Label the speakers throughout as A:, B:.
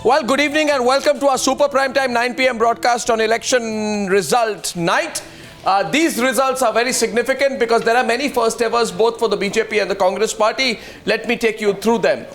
A: Well, good evening and welcome to our Super Primetime 9 p.m. broadcast on election result night. These results are very significant because there are many first evers both for the BJP and the Congress party. Let me take you through them.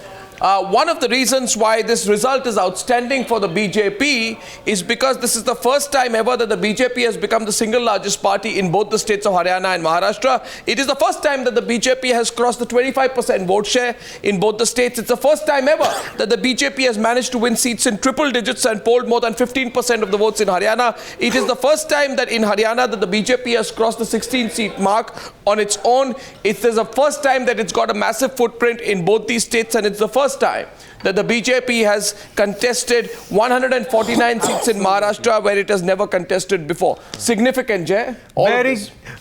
A: One of the reasons why this result is outstanding for the BJP is because this is the first time ever that the BJP has become the single largest party in both the states of Haryana and Maharashtra. It is the first time that the BJP has crossed the 25% vote share in both the states. It's the first time ever that the BJP has managed to win seats in triple digits and polled more than 15% of the votes in Haryana. It is the first time that in Haryana that the BJP has crossed the 16-seat mark on its own. It is the first time that it's got a massive footprint in both these states, and it's the first time that the BJP has contested 149 seats in Maharashtra where it has never contested before. Significant, Jay?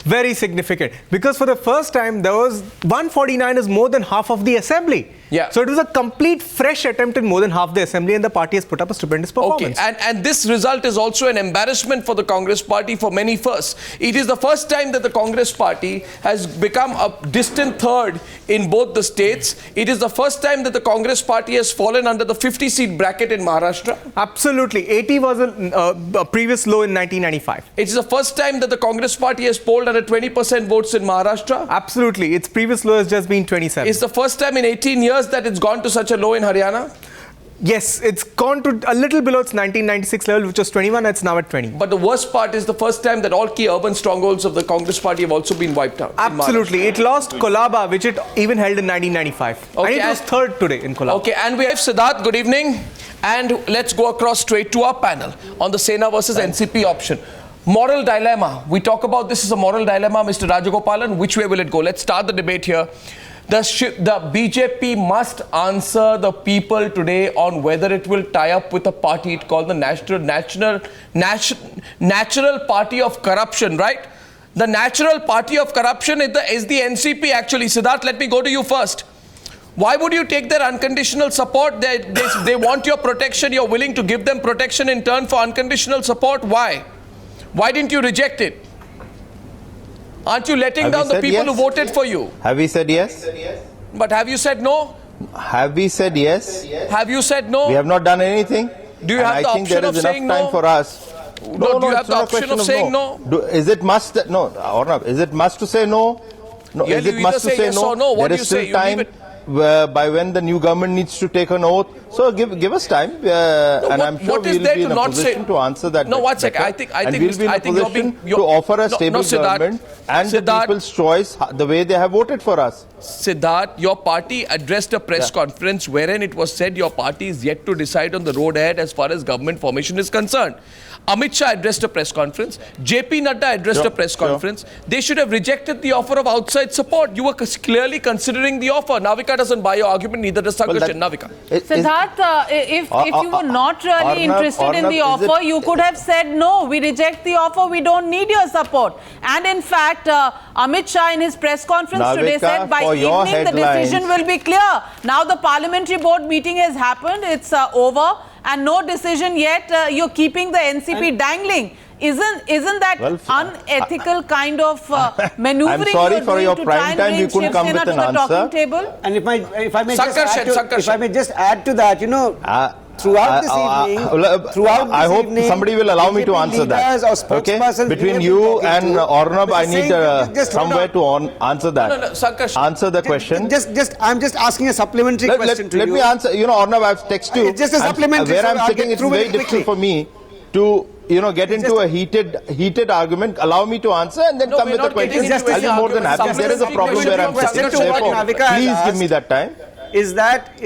B: Very significant. Because for the first time, there was 149 is more than half of the assembly.
A: Yeah.
B: So it was a complete fresh attempt in more than half the assembly, and the party has put up a stupendous performance.
A: Okay, and this result is also an embarrassment for the Congress party for many firsts. It is the first time that the Congress party has become a distant third in both the states. It is the first time that the Congress party has fallen under the 50-seat bracket in Maharashtra.
B: Absolutely. 80 was a previous low in 1995.
A: It is the first time that the Congress party has polled under 20% votes in Maharashtra.
B: Absolutely. Its previous low has just been 27.
A: It's the first time in 18 years that it's gone to such a low in Haryana.
B: Yes, it's gone to a little below its 1996 level, which was 21, and it's now at 20.
A: But the worst part is the first time that all key urban strongholds of the Congress party have also been wiped out.
B: Absolutely. It lost Kolaba, which it even held in 1995.
A: Okay,
B: and it was third today in Kolaba.
A: Okay, and we have Siddharth. Good evening. And let's go across straight to our panel on the Sena versus NCP option. Moral dilemma. We talk about this as a moral dilemma, Mr. Rajagopalan. Which way will it go? Let's start the debate here. The BJP must answer the people today on whether it will tie up with a party it called the Natural Party of Corruption, right? The Natural Party of Corruption is the NCP actually. Siddharth, let me go to you first. Why would you take their unconditional support? They want your protection. You're willing to give them protection in turn for unconditional support. Why? Why didn't you reject it? Aren't you letting down the people who voted for you?
C: Have we said yes?
A: But have you said no?
C: Have we said yes?
A: Have you said no?
C: We have not done anything.
A: Do you have the option of saying no?
C: I think there is enough time for us.
A: No, do you have the option of saying no?
C: Is it must? No, Arnab, is it must to say no? No,
A: yeah,
C: is it must to say
A: yes
C: no?
A: Or no? What
C: there
A: do
C: is
A: you
C: still
A: say?
C: time by when the new government needs to take an oath. So give us time, and I'm sure we will be in a position to answer that.
A: No, one second. I think
C: we'll be in a position to offer a stable government and the people's choice the way they have voted for us.
A: Siddharth, your party addressed a press conference wherein it was said your party is yet to decide on the road ahead as far as government formation is concerned. Amit Shah addressed a press conference. JP Nadda addressed a press conference. They should have rejected the offer of outside support. You were clearly considering the offer. Navika doesn't buy your argument, neither does Sankarshan. Navika.
D: Siddharth, if you were not really interested in the offer, you could have said, no, we reject the offer, we don't need your support. And in fact, Amit Shah in his press conference today said by evening the decision will be clear. Now the parliamentary board meeting has happened, it's over. And no decision yet, you're keeping the NCP dangling. Isn't that unethical kind of maneuvering?
C: I'm sorry for your prime time, you couldn't come with an answer.
D: Table?
E: And if I may just add to that, you know, throughout this evening,
C: I hope somebody will allow me to answer that. Okay, between you and Arnab, I need somewhere to answer that.
A: No, Sankarshan.
C: Answer the question.
E: I'm just asking a supplementary question to you.
C: Let me answer. You know, Arnab, I've texted you.
E: It's just a supplementary.
C: Where I'm sitting, it's very difficult for me to get into a heated argument. Allow me to answer and then come with the question. I'll be more than happy. There is a problem where I'm sitting. Therefore, please give me that time.
E: Is that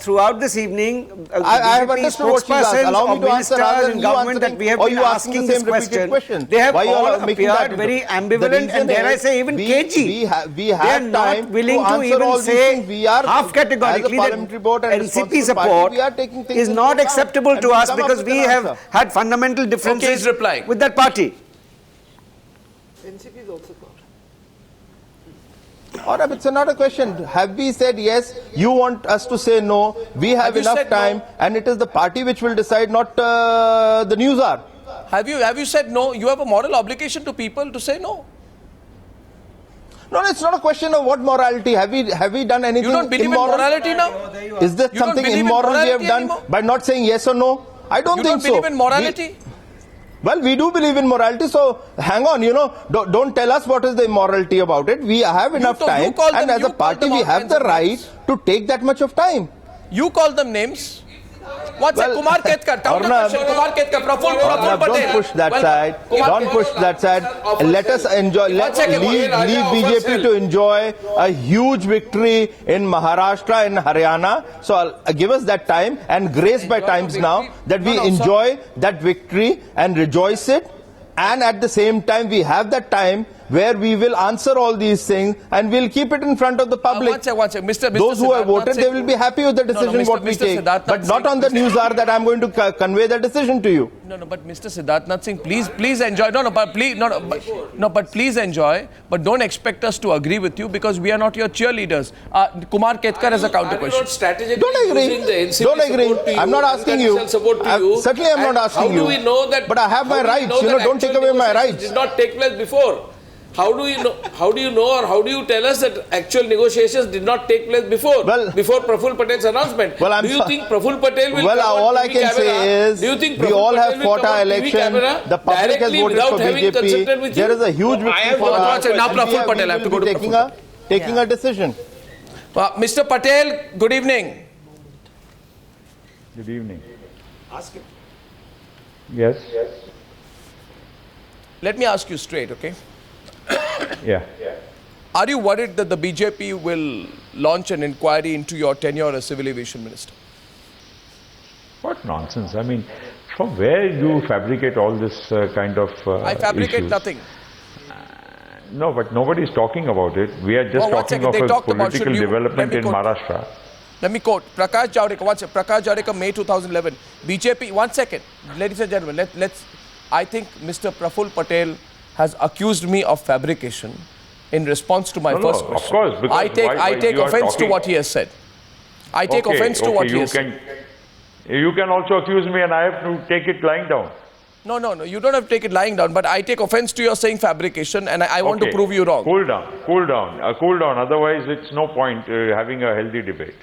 E: throughout this evening,
C: I have understood what you asked. Allow me to answer rather than
E: in government that we have been asking this question. They have all appeared very ambivalent and dare I say even cagey.
C: They are
E: not willing to even say half categorically that NCP support is not acceptable to us because we have had fundamental differences with that party.
C: NCP is also part. Alright, it's another question. Have we said yes? You want us to say no. We have enough time, and it is the party which will decide, not the news hour.
A: Have you said no? You have a moral obligation to people to say no.
C: No, it's not a question of what morality. Have we done anything
A: You don't believe
C: immoral?
A: in morality now?
C: Is there
A: You don't
C: something
A: believe in
C: immoral we have
A: morality
C: done
A: anymore?
C: by not saying yes or no? I don't
A: You
C: think
A: don't believe in morality?
C: Well, we do believe in morality, so hang on, don't tell us what is the immorality about it. We have enough time, and as a party, we have the right to take that much of time.
A: You call them names. What's that? Kumar Ketkar, counter question. Kumar Ketkar, Praful Patel.
C: Don't push that side. Don't push that side. Let us enjoy. Let's leave BJP to enjoy a huge victory in Maharashtra and Haryana. So give us that time and grace by times now that we enjoy that victory and rejoice it. And at the same time, we have that time where we will answer all these things and we'll keep it in front of the public.
A: One second. Mr.
C: Those who have voted, they will be happy with the decision what we take. But not on the news hour that I'm going to convey the decision to you.
A: No, but Mr. Siddharthnath Singh, please enjoy. But please enjoy. But don't expect us to agree with you because we are not your cheerleaders. Kumar Ketkar has a counter question.
C: Don't agree. Don't agree. I'm not asking you. Certainly I'm not asking you.
F: How do we know that?
C: But I have my rights. Don't take away my rights.
F: Did not take place before. How do you know? How do you know, or how do you tell us that actual negotiations did not take place before? Before Praful Patel's announcement.
C: Well,
F: do you think Praful Patel will?
C: Well, all I can say is,
F: do you think
C: we all have fought our election. The public has voted for BJP. There is a huge victory for us.
A: Now Praful Patel, I have to go to
C: taking a decision.
A: Mr. Patel, good evening.
G: Good evening. Ask him. Yes.
A: Let me ask you straight, okay?
G: Yeah.
A: Are you worried that the BJP will launch an inquiry into your tenure as civil aviation minister?
G: What nonsense. I mean, from where you fabricate all this kind of
A: I fabricate
G: issues?
A: Nothing.
G: No, but nobody is talking about it. We are just talking of a political development in Maharashtra.
A: Let me quote Prakash Javadekar. Prakash Javadekar, May 2011. BJP, 1 second. Ladies and gentlemen, I think Mr. Praful Patel has accused me of fabrication in response to my first question.
G: Of course, because
A: I take offense to what he has said. I take offense to what he has said.
G: You can also accuse me and I have to take it lying down.
A: No, you don't have to take it lying down, but I take offense to your saying fabrication and I want to prove you wrong.
G: Cool down. Otherwise, it's no point having a healthy debate.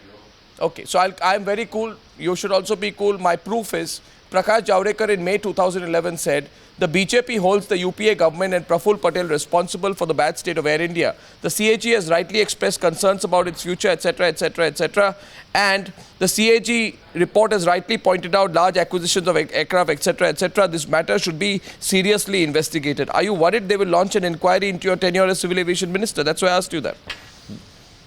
A: Okay, so I'm very cool. You should also be cool. My proof is Prakash Javadekar in May 2011 said, the BJP holds the UPA government and Praful Patel responsible for the bad state of Air India. The CAG has rightly expressed concerns about its future, etc., etc., etc. And the CAG report has rightly pointed out large acquisitions of aircraft, etc., etc. This matter should be seriously investigated. Are you worried they will launch an inquiry into your tenure as civil aviation minister? That's why I asked you that.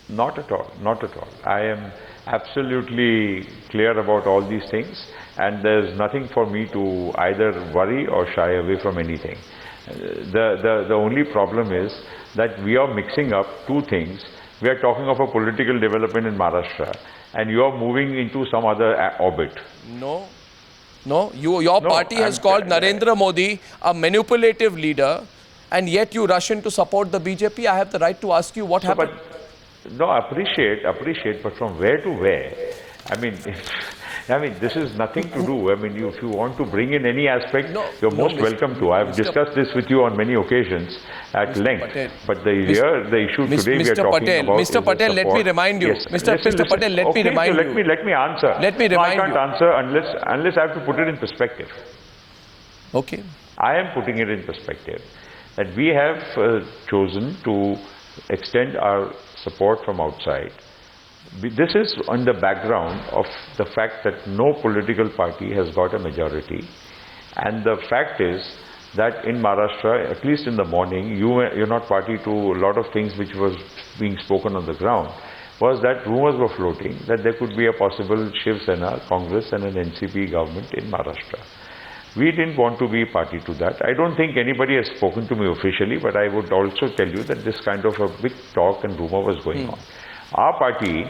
G: Not at all. Not at all. I am absolutely clear about all these things. And there's nothing for me to either worry or shy away from anything. The only problem is that we are mixing up two things. We are talking of a political development in Maharashtra and you are moving into some other orbit.
A: No, your party has called Narendra Modi a manipulative leader and yet you rush in to support the BJP. I have the right to ask you what happened.
G: Appreciate, but from where to where? I mean, this is nothing to do. I mean, if you want to bring in any aspect, you're most welcome to. I've discussed this with you on many occasions at length. But the issue today we are talking about
A: Mr. Patel, let me remind you.
G: Yes,
A: Mr. Patel, let me remind you.
G: Let me answer.
A: Let me remind you.
G: I can't answer unless I have to put it in perspective.
A: Okay.
G: I am putting it in perspective that we have chosen to extend our support from outside. This is on the background of the fact that no political party has got a majority, and the fact is that in Maharashtra, at least in the morning, you're not party to a lot of things which was being spoken on the ground, was that rumors were floating that there could be a possible Shiv Sena, Congress and an NCP government in Maharashtra. We didn't want to be party to that. I don't think anybody has spoken to me officially, but I would also tell you that this kind of a big talk and rumor was going on. Our party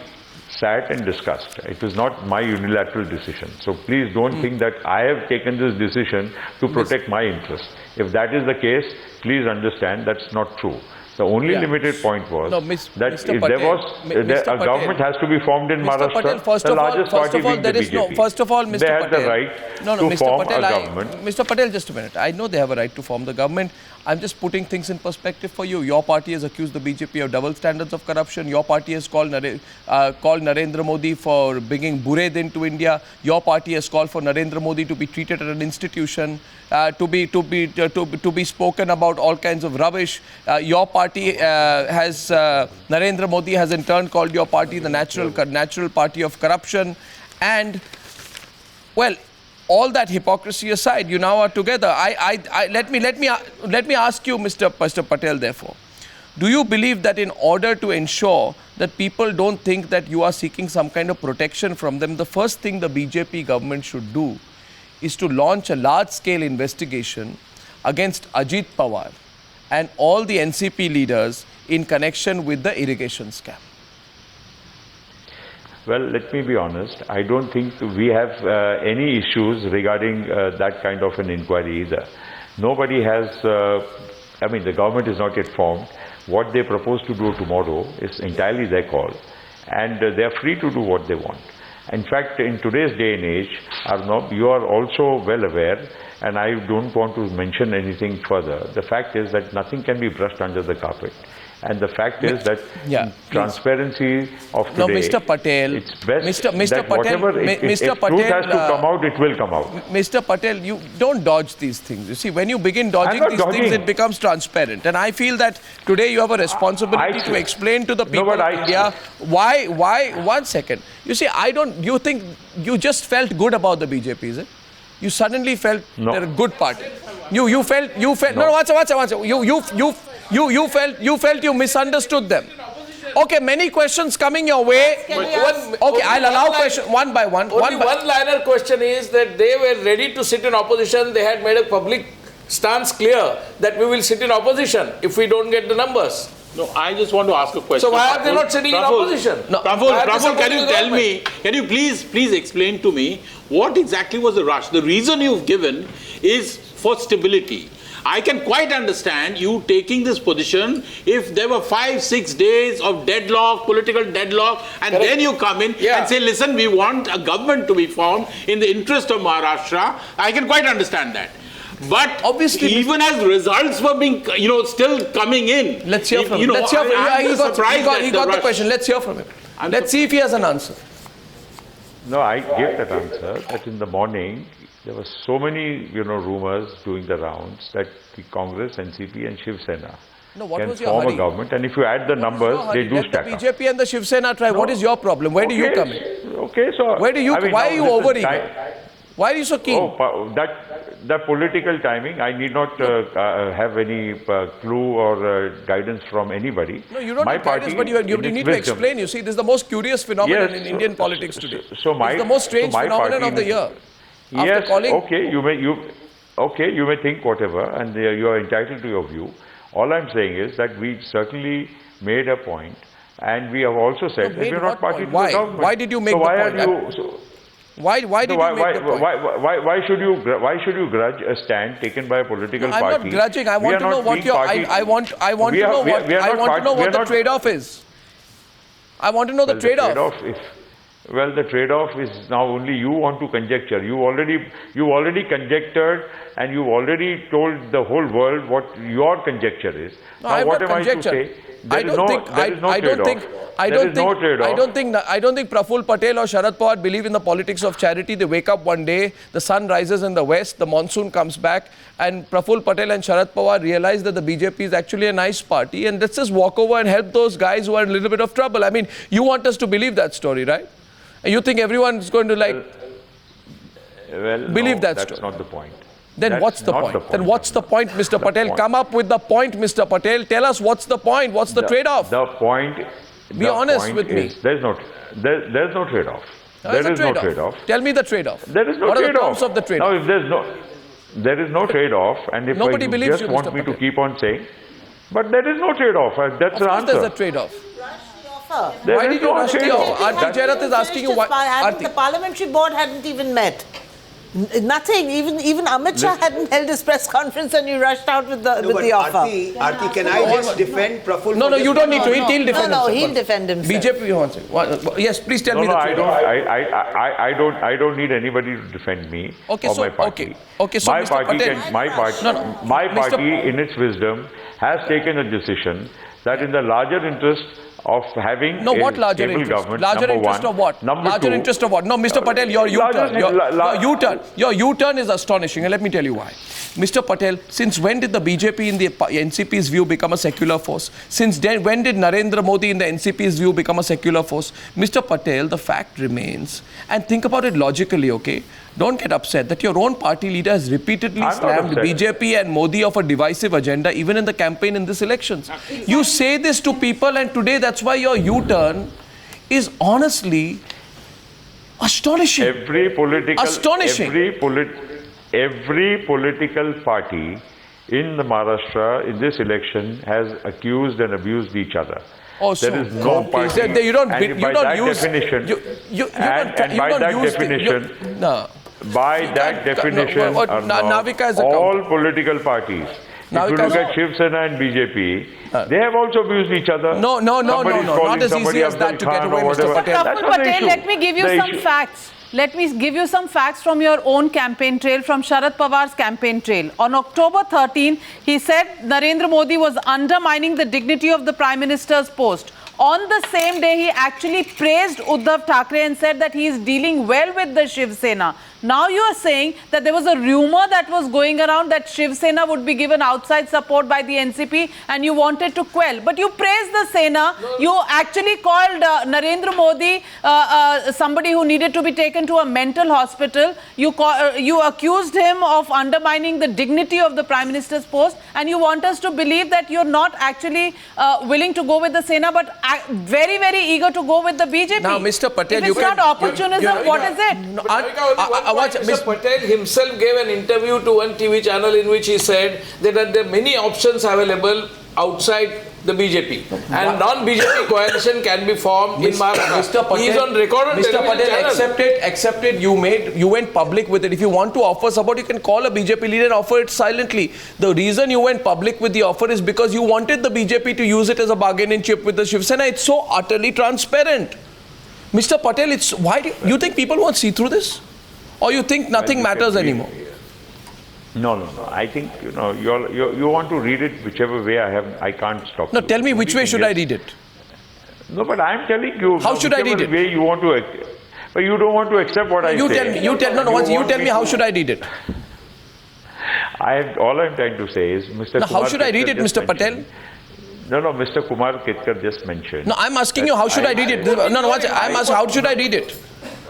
G: sat and discussed. It was not my unilateral decision. So please don't think that I have taken this decision to protect my interests. If that is the case, please understand that's not true. The only limited point was that
A: Mr.
G: if
A: Patel,
G: there was a government has to be formed in Maharashtra, the largest party being the BJP.
A: First of all, Mr.
G: They
A: Patel,
G: had the right to form a government.
A: Mr. Patel, just a minute. I know they have a right to form the government. I'm just putting things in perspective for you. Your party has accused the BJP of double standards of corruption. Your party has called Narendra Modi for bringing Bured into India. Your party has called for Narendra Modi to be treated at an institution, to be spoken about all kinds of rubbish. Your party Narendra Modi has in turn called your party the natural party of corruption. And, well, all that hypocrisy aside, you now are together. Let me ask you, Mr. Patel, therefore, do you believe that in order to ensure that people don't think that you are seeking some kind of protection from them, the first thing the BJP government should do is to launch a large-scale investigation against Ajit Pawar and all the NCP leaders in connection with the irrigation scam?
G: Well, let me be honest. I don't think we have any issues regarding that kind of an inquiry either. Nobody has, the government is not yet formed. What they propose to do tomorrow is entirely their call. And they are free to do what they want. In fact, in today's day and age, you are also well aware, and I don't want to mention anything further. The fact is that nothing can be brushed under the carpet. And the fact is that transparency of today,
A: no, Mr. Patel,
G: it's best
A: Mr.
G: that
A: Patel,
G: whatever, if truth has to come out, it will come out.
A: Mr. Patel, you don't dodge these things. You see, when you begin dodging these things, it becomes transparent. And I feel that today you have a responsibility to explain to the people of India why, one second. You see, you think you just felt good about the BJP, is it? You suddenly felt they're a good party. You felt, no, watch out. You felt you misunderstood them. Okay, many questions coming your way. Okay, I'll allow questions one by one.
F: Only one-liner question is that they were ready to sit in opposition. They had made a public stance clear that we will sit in opposition if we don't get the numbers.
H: No, I just want to ask a question.
F: So why are they not sitting in opposition?
H: No, Praful, can you tell me, can you please explain to me what exactly was the rush? The reason you've given is for stability. I can quite understand you taking this position if there were 5-6 days of deadlock, political deadlock, and then you come in and say, listen, we want a government to be formed in the interest of Maharashtra. I can quite understand that. But obviously, even as results were being, still coming in.
A: Let's hear from him. He got the question. Let's hear from him. Let's see if he has an answer.
G: No, I gave that answer, that in the morning, there were so many, rumors doing the rounds that the Congress, NCP and Shiv Sena can form a government. And if you add the numbers, they do stack up.
A: The BJP and the Shiv Sena try. What is your problem? Where do you come in?
G: Okay, so...
A: Why are you overeager? Why are you so keen?
G: Oh, that political timing, I need not have any clue or guidance from anybody.
A: No, you don't need guidance, but you need to explain. You see, this is the most curious phenomenon in Indian politics today. It's the most strange phenomenon of the year.
G: Yes, okay, you may think whatever, and you are entitled to your view. All I'm saying is that we certainly made a point, and we have also said that we are not party to the government.
A: Why did you make the point? Why did you make the point?
G: Why should you grudge a stand taken by a political party?
A: I'm not grudging. I want to know what your I want to know what the trade-off is. I want to know the trade-off.
G: Well, the trade-off is now only you want to conjecture. You already conjectured, and you already told the whole world what your conjecture is.
A: No,
G: now, what
A: am
G: I to say? I don't think
A: Praful Patel or Sharad Pawar believe in the politics of charity. They wake up one day, the sun rises in the west, the monsoon comes back, and Praful Patel and Sharad Pawar realize that the BJP is actually a nice party, and let's just walk over and help those guys who are in a little bit of trouble. I mean, you want us to believe that story, right? And you think everyone is going to believe that story?
G: That's not the point.
A: Then what's the point? Then what's the point, Mr. Patel? Come up with the point, Mr. Patel. Tell us what's the point. What's the trade-off?
G: The point.
A: Be honest with me.
G: There's no trade-off. There is no trade-off.
A: Tell me the trade-off.
G: There is no trade-off.
A: What are the terms of the trade-off?
G: Now, if there is no trade-off, and if
A: nobody believes
G: just want me to keep on saying, but there is no trade-off. That's the answer.
A: There's a trade-off.
G: Why did you rush the offer?
A: Aarti Jairath is asking you why.
I: The parliamentary board hadn't even met. Nothing. Even Amit Shah hadn't held his press conference and you rushed out with the offer.
E: Aarti, can I just defend Praful?
A: No, you don't need to. He'll defend himself.
I: No, he'll defend himself.
A: BJP wants it. Yes, please tell me the truth.
G: I don't need anybody to defend me or my party.
A: Okay, so
G: my
A: Mr.
G: party
A: Patel,
G: my party in its wisdom has taken a decision that in the larger interest of having
A: what larger
G: stable
A: interest?
G: government,
A: Larger
G: number
A: interest
G: one.
A: of what?
G: Number
A: Larger
G: two,
A: interest of what? No, Mr. Patel, your U-turn. Your U-turn is astonishing, and let me tell you why. Mr. Patel, since when did the BJP in the NCP's view become a secular force? Since then, when did Narendra Modi in the NCP's view become a secular force? Mr. Patel, the fact remains, and think about it logically, okay? Don't get upset that your own party leader has repeatedly slammed BJP and Modi of a divisive agenda, even in the campaign in this elections. You say this to people, and today that's why your U-turn is honestly astonishing.
G: Every political party in the Maharashtra in this election has accused and abused each other.
A: Oh,
G: there is no party.
A: You don't use
G: by that definition, all political parties. If you look at Shiv Sena and BJP, they have also abused each other.
A: No. Not as easy as that to get away, Mr. Patel.
D: Patel, let me give you some facts. Let me give you some facts from your own campaign trail, from Sharad Pawar's campaign trail. On October 13, he said Narendra Modi was undermining the dignity of the Prime Minister's post. On the same day, he actually praised Uddhav Thackeray and said that he is dealing well with the Shiv Sena. Now you are saying that there was a rumor that was going around that Shiv Sena would be given outside support by the NCP and you wanted to quell. But you praised the Sena. You actually called Narendra Modi somebody who needed to be taken to a mental hospital. You accused him of undermining the dignity of the Prime Minister's post, and you want us to believe that you're not actually willing to go with the Sena but very, very eager to go with the BJP.
A: Now, Mr. Patel,
D: if it's not opportunism, what is it?
F: Mr. Patel himself gave an interview to one TV channel in which he said that there are many options available outside the BJP and non-BJP coalition can be formed in Maharashtra. He is on record on
A: Mr. Patel, accept it. You went public with it. If you want to offer support, you can call a BJP leader and offer it silently. The reason you went public with the offer is because you wanted the BJP to use it as a bargaining chip with the Shiv Sena. It's so utterly transparent. Mr. Patel, why do you think people won't see through this? Or you think nothing matters anymore?
G: No. I think, you want to read it whichever way I can't stop.
A: No, tell me which way should I read it?
G: No, but I'm telling you.
A: How should I read it?
G: Way you want to, but you don't want to accept what I say.
A: You tell me how should I read it?
G: All I'm trying to say is, Mr.
A: Now, how should I read it, Mr. Patel?
G: No, Mr. Kumar Ketkar just mentioned.
A: No, I'm asking you, how should I read it? I'm asking, how should I read it?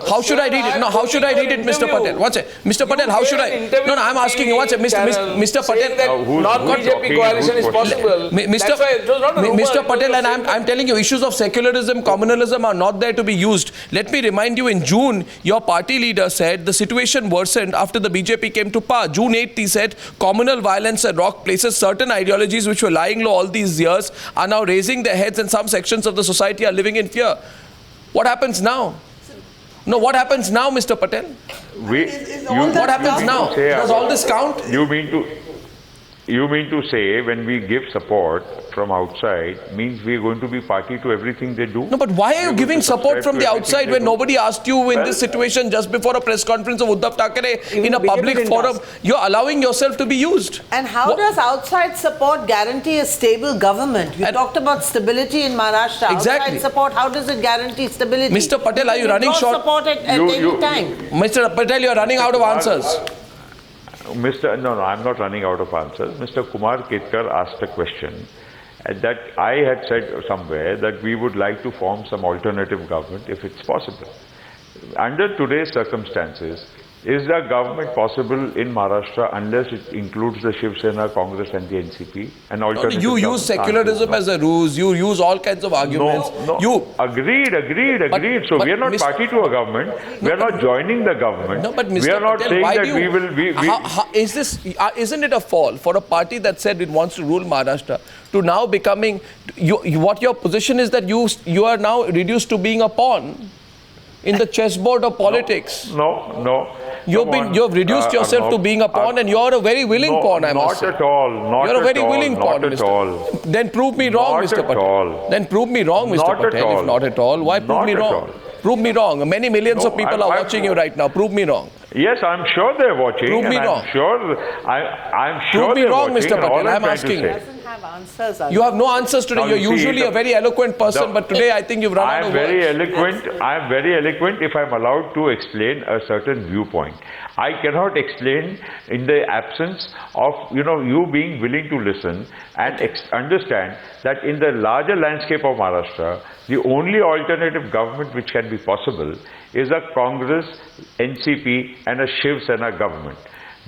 A: How should I read it? No, how should I read it, Mr. Patel? What's it? Mr. Patel, how should I? No, I'm asking you, what's it? Mr. Patel.
F: Non-BJP coalition is possible.
A: Mr. Patel, and I'm telling you, issues of secularism, communalism are not there to be used. Let me remind you, in June, your party leader said the situation worsened after the BJP came to power. June 8th, he said, communal violence at rock places, certain ideologies which were lying low all these years are now raising their heads and some sections of the society are living in fear. What happens now? No, what happens now, Mr. Patel? What happens now? Does all this count?
G: You mean to say when we give support from outside means we are going to be party to everything they do?
A: No, but why are you giving support from the outside when nobody asked you in this situation just before a press conference of Uddhav Thackeray in a public forum? You're allowing yourself to be used.
I: And how does outside support guarantee a stable government? You talked about stability in Maharashtra.
A: Exactly.
I: Outside support, how does it guarantee stability?
A: Mr. Patel, are you running short?
I: Support at any time.
A: Mr. Patel, you're running out of answers.
G: No, I'm not running out of answers. Mr. Kumar Ketkar asked a question that I had said somewhere that we would like to form some alternative government if it's possible. Under today's circumstances, is the government possible in Maharashtra unless it includes the Shiv Sena, Congress and the NCP? An alternative
A: you use secularism as a ruse. You use all kinds of arguments.
G: No. Agreed. So we are not party to a government. We are not joining the government.
A: No, but Mr.
G: We are not
A: Patel,
G: saying that we will be...
A: Isn't it a fall for a party that said it wants to rule Maharashtra to now becoming... what your position is that you are now reduced to being a pawn in the chessboard of politics?
G: No.
A: You've reduced yourself to being a pawn, and you're a very willing pawn, I must say.
G: Not at all.
A: You're a very willing pawn,
G: Not at all.
A: Then prove me wrong, Mr. Patel. Then prove me wrong, Mr. Patel, if not at all. Why prove me wrong? Prove me wrong. Many millions of people are watching you right now. Prove me wrong.
G: Yes, I'm sure they're watching.
A: Prove me wrong.
G: I'm sure
A: Prove me
G: they're
A: wrong,
G: watching.
A: Mr. Patel. I'm asking you.
I: Have answers.
A: You have no answers today.
G: Now,
A: You're
G: you see,
A: usually a very eloquent person, but today I think you've run out of words.
G: I am very eloquent if I'm allowed to explain a certain viewpoint. I cannot explain in the absence of you being willing to listen and understand that in the larger landscape of Maharashtra, the only alternative government which can be possible is a Congress, NCP and a Shiv Sena government.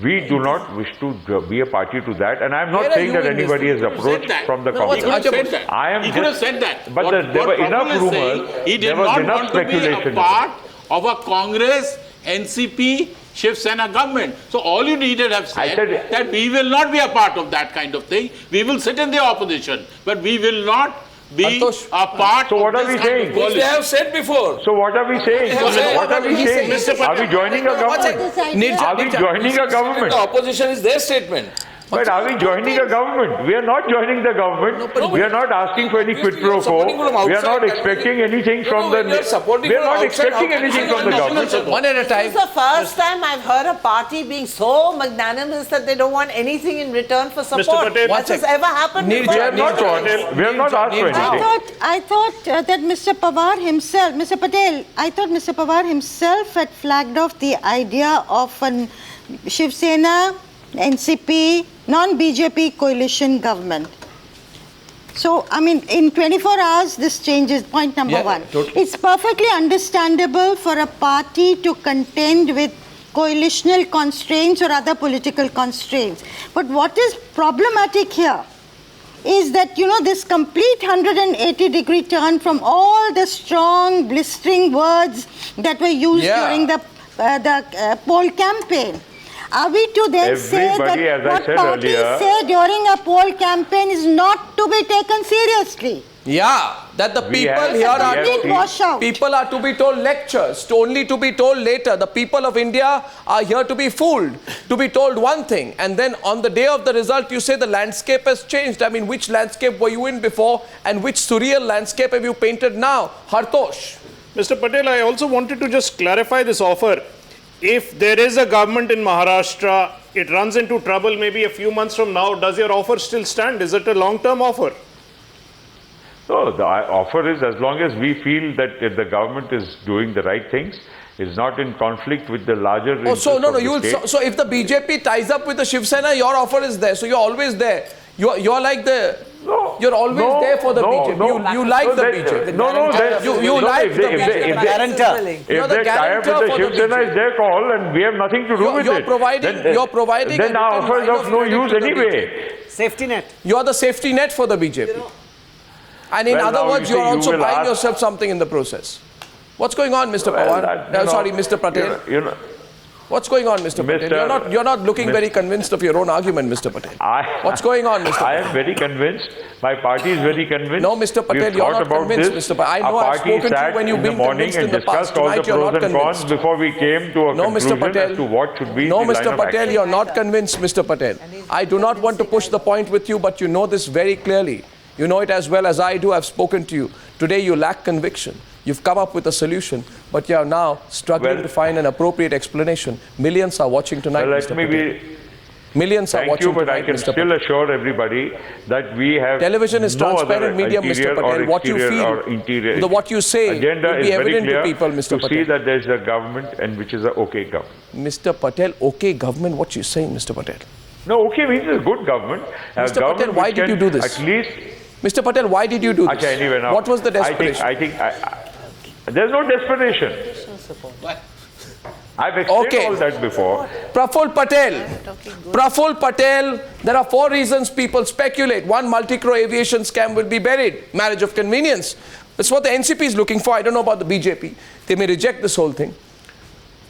G: We do not wish to be a party to that, and I'm not saying that anybody has approached from the Congress.
H: He could have said that.
G: But there were enough rumors.
H: He did not want to be a part of a Congress, NCP, Shiv Sena government. So all you needed have said that we will not be a part of that kind of thing. We will sit in the opposition, but we will not be a part
G: so what
H: of
G: are we
H: this
G: saying?
H: kind of coalition.
F: They have said before.
G: So what are we saying? What are we saying? Are we joining a government? Are we joining a government?
F: The opposition is their statement.
G: But are we joining a government? We are not joining the government. We are not asking for any quid pro quo. We are not expecting anything from the. We are not expecting anything from the government.
A: One at a time.
I: This is the first time I've heard a party being so magnanimous that they don't want anything in return for support. Has this ever happened before?
G: We have not asked for anything.
J: I thought that Mr. Pawar himself, Mr. Patel, I thought Mr. Pawar himself had flagged off the idea of an Shiv Sena, NCP, non-BJP coalition government. So, I mean, in 24 hours, this changes, point number one.
A: Totally.
J: It's perfectly understandable for a party to contend with coalitional constraints or other political constraints. But what is problematic here is that, this complete 180-degree turn from all the strong, blistering words that were used during the poll campaign. Are we to then say that what parties say during a poll campaign is not to be taken seriously?
A: Yeah, that the people here are to be told lectures, only to be told later. The people of India are here to be fooled, to be told one thing, and then on the day of the result you say the landscape has changed. I mean, which landscape were you in before and which surreal landscape have you painted now? Hartosh.
K: Mr. Patel, I also wanted to just clarify this offer. If there is a government in Maharashtra, it runs into trouble maybe a few months from now, does your offer still stand? Is it a long-term offer?
G: No, the offer is as long as we feel that the government is doing the right things, is not in conflict with the larger interests
A: so if the BJP ties up with the Shiv Sena, your offer is there. So you're always there. You're like the... You're always there for the BJP. You like the BJP. You like the BJP.
G: If they tie up with the Shiv Sena, it's their call and we have nothing to do with it.
A: You're providing
G: then our offer is of no use anyway.
E: Safety net.
A: You're the safety net for the BJP. And in other words, you're also buying yourself something in the process. What's going on, Mr. Pawar? Sorry, Mr. Patel. What's going on, Mr. Patel? You're not looking very convinced of your own argument, Mr. Patel. What's going on, Mr. Patel?
G: I am very convinced. My party is very convinced.
A: No, Mr. Patel, you're not convinced, Mr. Patel. I know I've spoken to you when you've been convinced in the past. Tonight, you're not convinced.
G: Before we came to a conclusion as to what should be the line of action.
A: No, Mr. Patel, you're not convinced, Mr. Patel. I do not want to push the point with you, but you know this very clearly. You know it as well as I do. I've spoken to you. Today, you lack conviction. You've come up with a solution, but you are now struggling to find an appropriate explanation. Millions are watching tonight, Mr. Patel. Millions are watching tonight, Mr. Patel.
G: Thank you, but I can still assure everybody that we have
A: television is transparent medium, Mr. Patel. What you feel, what you say will be evident to people, Mr. Patel.
G: To see that there is a government and which is a okay government.
A: Mr. Patel, okay government, what you saying, Mr. Patel?
G: No, okay means a good government.
A: Mr. Patel, why did you do this?
G: At least...
A: Mr. Patel, why did you do this?
G: Anyway, now,
A: what was the desperation?
G: I think there's no desperation. I've explained all that before.
A: Praful Patel, there are 4 reasons people speculate. 1, multi-crore aviation scam will be buried. Marriage of convenience. That's what the NCP is looking for. I don't know about the BJP. They may reject this whole thing.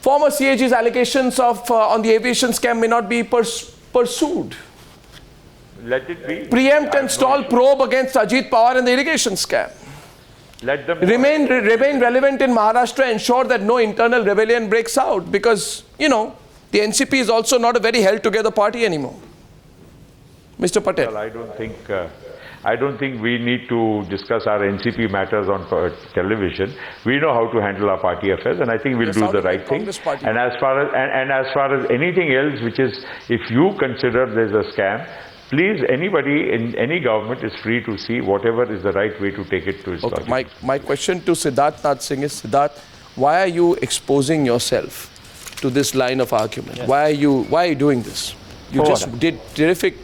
A: Former CAG's allegations on the aviation scam may not be pursued.
G: Let it be.
A: Preempt and stall probe against Ajit Pawar and the irrigation scam.
G: Let them
A: remain relevant in Maharashtra, ensure that no internal rebellion breaks out, because, you know, the NCP is also not a very held together party anymore. Mr. Patel.
G: Well, I don't think we need to discuss our NCP matters on television. We know how to handle our party affairs, and I think we'll do the right thing. And as far as anything else, which is, if you consider there's a scam, please, anybody in any government is free to see whatever is the right way to take it to its logic.
A: My question to Siddharth Nath Singh is, Siddharth, why are you exposing yourself to this line of argument? Yes. Why are you doing this? You just did terrific,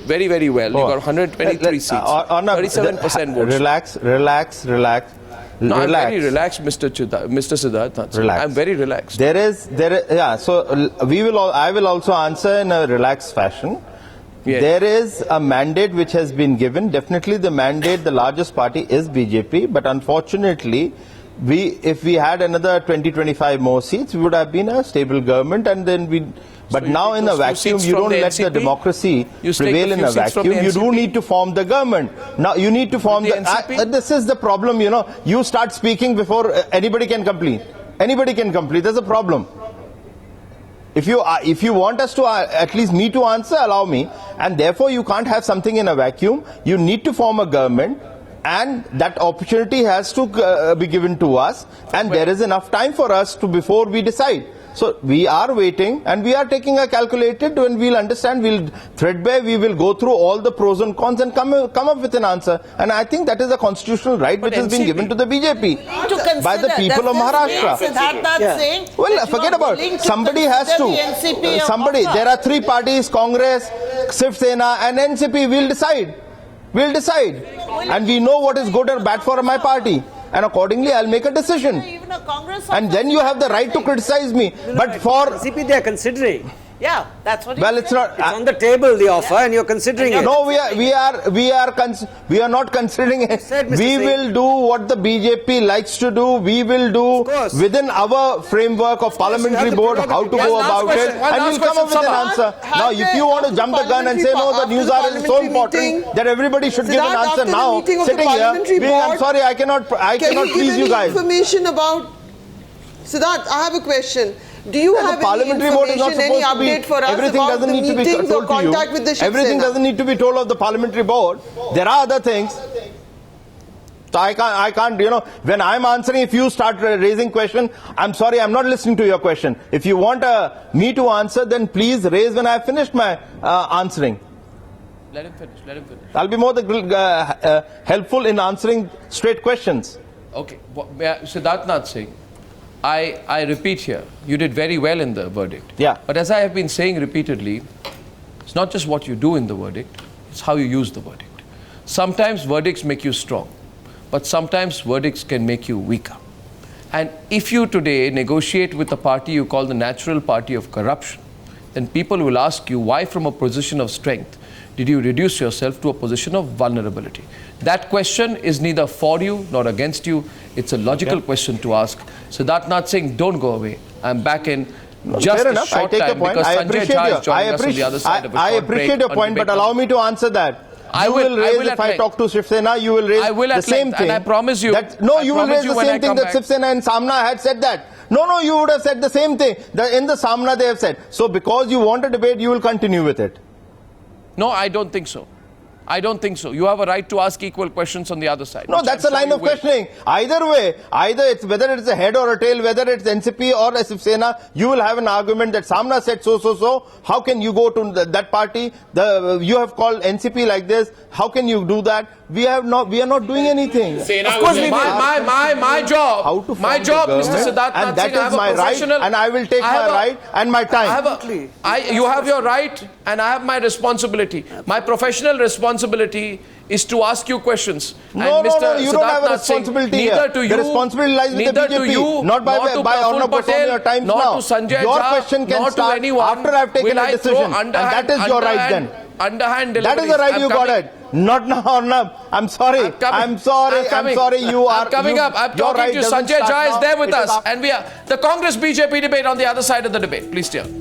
A: very, very well. You got 123 seats, 37% votes.
C: Relax.
A: No, I'm very relaxed, Mr. Siddharth Nath Singh.
C: Relax.
A: I'm very relaxed.
C: So I will also answer in a relaxed fashion. Yes. There is a mandate which has been given. Definitely the mandate, the largest party is BJP, but unfortunately, if we had another 20-25 more seats, we would have been a stable government, and then but now in a vacuum, you don't let the democracy prevail in a vacuum. You do need to form the government. Now you need to form this is the problem, you know. You start speaking before anybody can complete. Anybody can complete. There's a problem. If you want us to, at least me to answer, allow me. And therefore, you can't have something in a vacuum. You need to form a government, and that opportunity has to be given to us. And there is enough time for us before we decide. So we are waiting, and we are taking a calculated, when we'll understand, we'll threadbare, we will go through all the pros and cons and come up with an answer. And I think that is a constitutional right which has been given to the BJP by the people of Maharashtra. Well, forget about it. Somebody has to. There are three parties, Congress, Shiv Sena and NCP. We'll decide. And we know what is good or bad for my party. And accordingly, I'll make a decision. And then you have the right to criticize me. But for
E: NCP, they are considering.
I: Yeah, that's what.
C: Well, it's not.
E: It's on the table, the offer, and you're considering it.
C: No, we are not considering it. We will do what the BJP likes to do. We will do within our framework of parliamentary board how to go about it, and we'll come up with an answer. Now, if you want to jump the gun and say no, the news article is so important that everybody should give an answer now, sitting here, I'm sorry, I cannot please you guys.
L: Information about Siddharth, I have a question. Do you have any information, any update for us about the meetings or contact with the Shiv Sena?
C: Everything doesn't need to be told of the parliamentary board. There are other things. So I can't, you know, when I'm answering, if you start raising question, I'm sorry, I'm not listening to your question. If you want me to answer, then please raise when I've finished my answering.
A: Let him finish.
C: I'll be more helpful in answering straight questions.
A: Okay. Siddharth Nath Singh, I repeat here, you did very well in the verdict.
C: Yeah.
A: But as I have been saying repeatedly, it's not just what you do in the verdict, it's how you use the verdict. Sometimes verdicts make you strong, but sometimes verdicts can make you weaker. And if you today negotiate with a party you call the natural party of corruption, then people will ask you, why from a position of strength did you reduce yourself to a position of vulnerability? That question is neither for you nor against you. It's a logical question to ask. Siddharth Nath Singh, don't go away. I'm back in just a short time because Sanjay Jha is joining us on the other side of a short break.
C: I appreciate your point, but allow me to answer that. You will raise, if I talk to Shiv Sena, you will raise the same thing.
A: And I promise you.
C: No, you will raise the same thing that Shiv Sena and Samna had said that. No, you would have said the same thing. In the Samna they have said. So because you want a debate, you will continue with it.
A: No, I don't think so. You have a right to ask equal questions on the other side.
C: No, that's a line of questioning. Either way, whether it's a head or a tail, whether it's NCP or Shiv Sena, you will have an argument that Samna said so. How can you go to that party? You have called NCP like this. How can you do that? We are not doing anything.
A: Of course, my job, Mr. Siddharth Nath Singh,
C: that is my right, and I will take my right and my time.
A: You have your right, and I have my responsibility. My professional responsibility is to ask you questions.
C: No, you don't have a responsibility here.
A: Neither to you,
C: the responsibility lies with the BJP, not by Arnab Goswami or Times Now.
A: Not to Sanjay
C: Your
A: Jha,
C: question can
A: not
C: start
A: to anyone.
C: After I've taken a decision, and that is your right then.
A: Underhand
C: deliveries. That is the right you got it. Not now, Arnab. I'm sorry. I'm sorry. You are
A: coming up. I'm talking to Sanjay Jha is there with us, and we are the Congress BJP debate on the other side of the debate. Please stay on.